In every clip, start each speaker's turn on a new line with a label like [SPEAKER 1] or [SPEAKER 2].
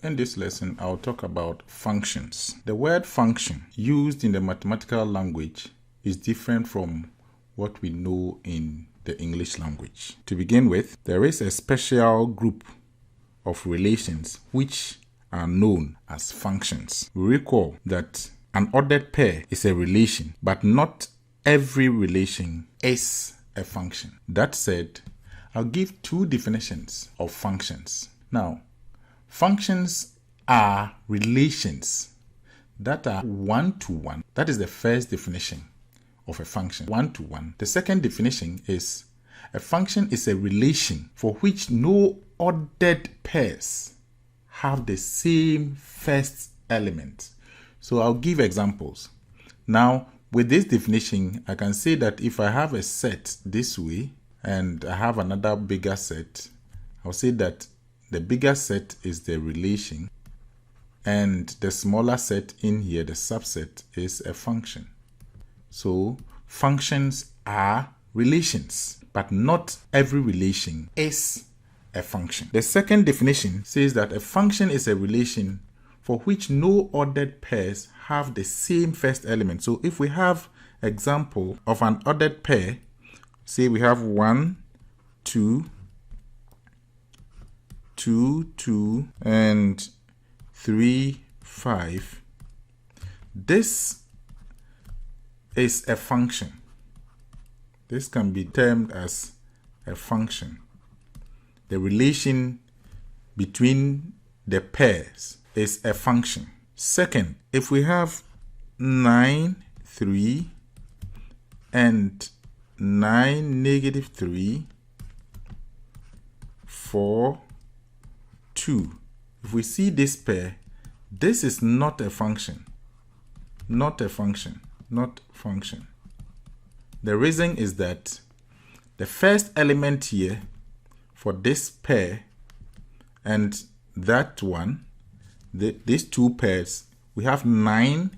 [SPEAKER 1] In this lesson, I'll talk about functions. The word function used in the mathematical language is different from what we know in the English language. To begin with, there is a special group of relations which are known as functions. We recall that an ordered pair is a relation, but not every relation is a function. That said, I'll give two definitions of functions. Now, functions are relations that are one-to-one. That is the first definition of a function, one-to-one. The second definition is a function is a relation for which no ordered pairs have the same first element. So I'll give examples. Now, with this definition, I can say that if I have a set this way and I have another bigger set, I'll say that the bigger set is the relation and the smaller set in here, the subset, is a function. So functions are relations, but not every relation is a function. The second definition says that a function is a relation for which no ordered pairs have the same first element. So if we have example of an ordered pair, say we have 1, 2, 2, 2, and 3, 5. This is a function. This can be termed as a function. The relation between the pairs is a function. Second, if we have 9, 3, and 9, negative 3, 4, 2. If we see this pair, this is not a function. Not a function. Not function. The reason is that the first element here for this pair and that one, these two pairs, we have 9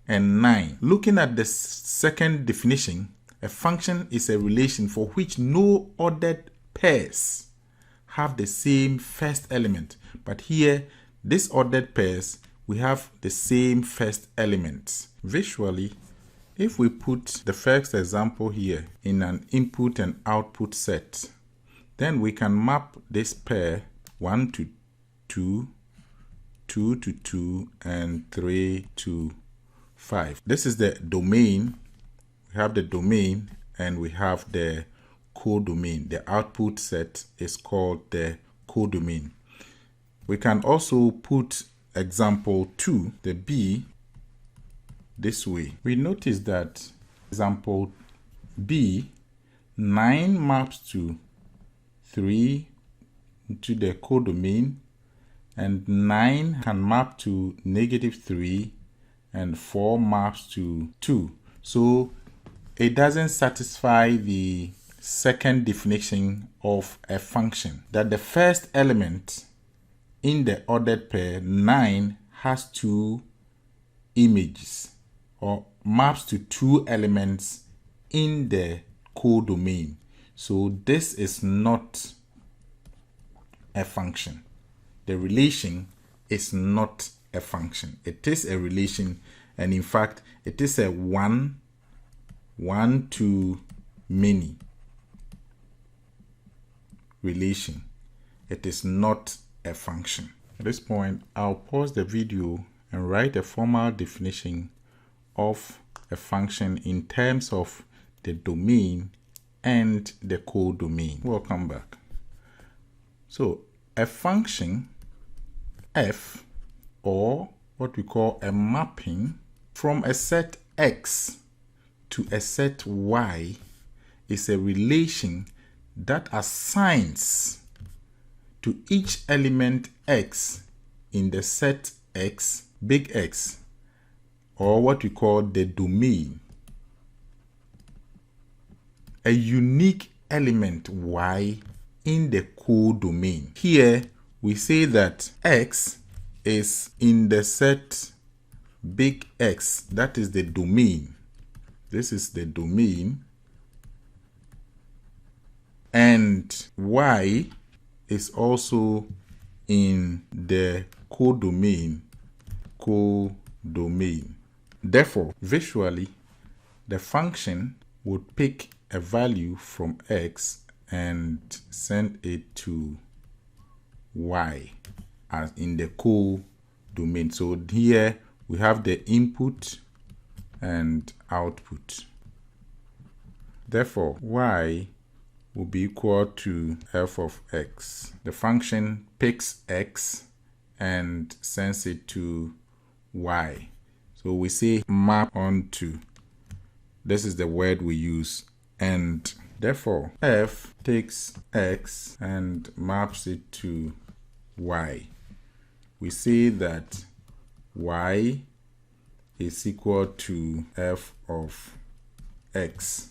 [SPEAKER 1] and 9. Looking at the second definition, a function is a relation for which no ordered pairs have the same first element. But here, these ordered pairs, we have the same first elements. Visually, if we put the first example here in an input and output set, then we can map this pair 1 to 2, 2 to 2, and 3 to 5. This is the domain. We have the domain and we have the codomain. The output set is called the codomain. We can also put example 2, the B, this way. We notice that example B, 9 maps to 3 to the codomain, and 9 can map to negative 3, and 4 maps to 2. So it doesn't satisfy the second definition of a function, that the first element in the ordered pair 9 has 2 images or maps to 2 elements in the codomain. So this is not a function. The relation is not a function. It is a relation, and in fact it is a one to many relation. It is not a function. At this point, I'll pause the video and write a formal definition of a function in terms of the domain and the codomain. Welcome back. So a function f, or what we call a mapping from a set X to a set Y, is a relation that assigns to each element X in the set X, big X, or what we call the domain, a unique element Y in the codomain. Here we say that X is in the set big X, that is the domain. This is the domain. And Y is also in the codomain. Therefore, visually, the function would pick a value from x and send it to y as in the codomain. So here we have the input and output. Therefore, y will be equal to f of x. The function picks x and sends it to y. So we say map onto. This is the word we use. And therefore, f takes x and maps it to y. We say that y is equal to f of x,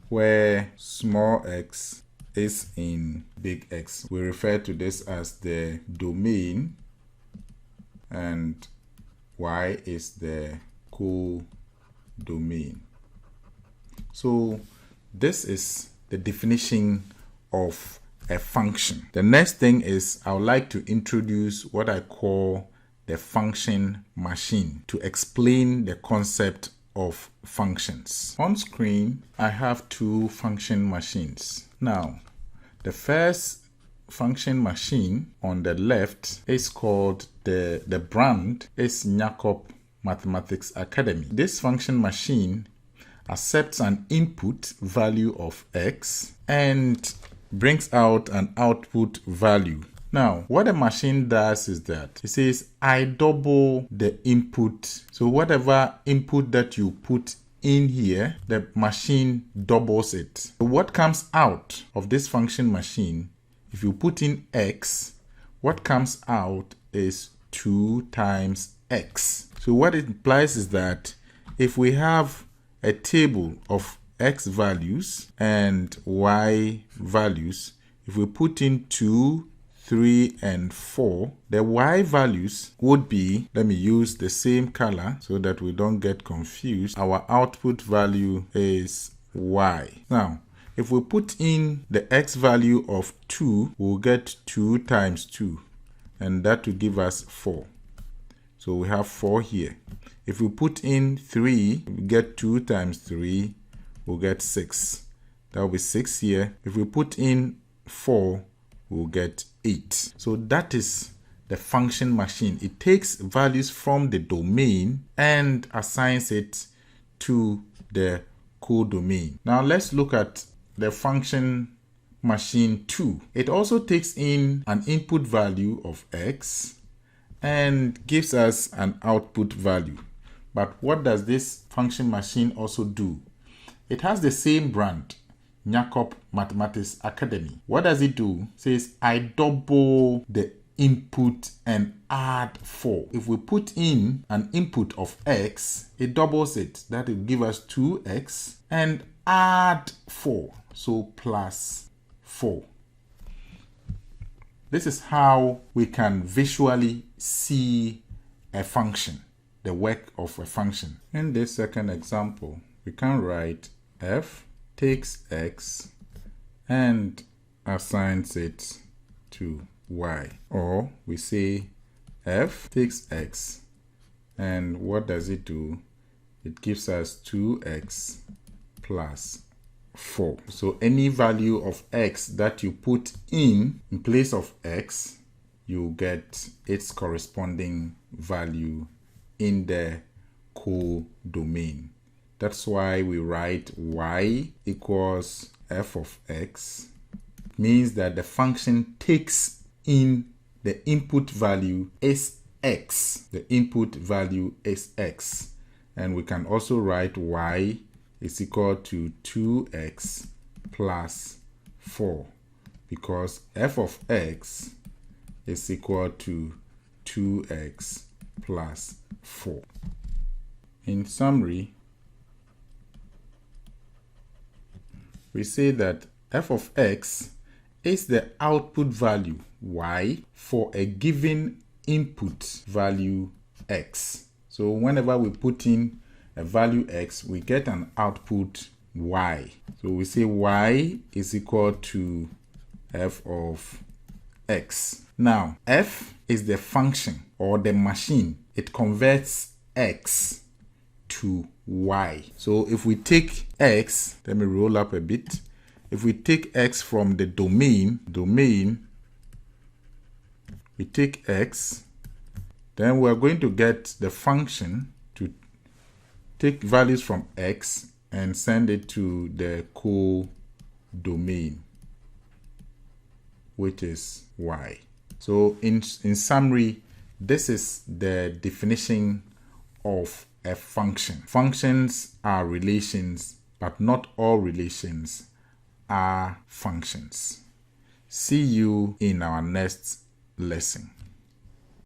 [SPEAKER 1] where small x is in big X. We refer to this as the domain and y is the codomain. So this is the definition of a function. The next thing is I would like to introduce what I call the function machine to explain the concept of functions. On screen, I have two function machines. Now, the first function machine on the left is called the brand is Nyarkop Mathematics Academy. This function machine accepts an input value of x and brings out an output value. Now, what the machine does is that it says, I double the input. So whatever input that you put in here, the machine doubles it. So what comes out of this function machine, if you put in x, what comes out is 2 times x. So what it implies is that if we have a table of x values and y values, if we put in 2, 3, and 4, the y values would be, let me use the same color so that we don't get confused. Our output value is y. Now, if we put in the x value of 2, we'll get 2 times 2, and that will give us 4. So we have 4 here. If we put in 3, we get 2 times 3, we'll get 6. That will be 6 here. If we put in 4, we'll get 8. So that is the function machine. It takes values from the domain and assigns it to the codomain. Now let's look at the function machine 2. It also takes in an input value of x and gives us an output value. But what does this function machine also do? It has the same brand, Nyarkop Mathematics Academy. What does it do? It says, I double the input and add 4. If we put in an input of x, it doubles it. That will give us 2x and add 4. So plus 4. This is how we can visually see a function, the work of a function. In this second example, we can write f takes x and assigns it to y. Or we say f takes x and what does it do? It gives us 2x plus 4. So any value of x that you put in place of x, you get its corresponding value in the codomain. That's why we write y equals f of x. It means that the function takes in the input value is x. The input value is x. And we can also write y is equal to 2x plus 4 because f of x is equal to 2x plus 4. In summary, we say that f of x is the output value y for a given input value x. So whenever we put in a value x, we get an output y. So we say y is equal to f of x. Now, f is the function or the machine. It converts x to y. So if we take x, let me roll up a bit. If we take x from the domain, we take x, then we're going to get the function to take values from x and send it to the co-domain, which is y. So in summary, this is the definition of a function. Functions are relations, but not all relations are functions. See you in our next lesson.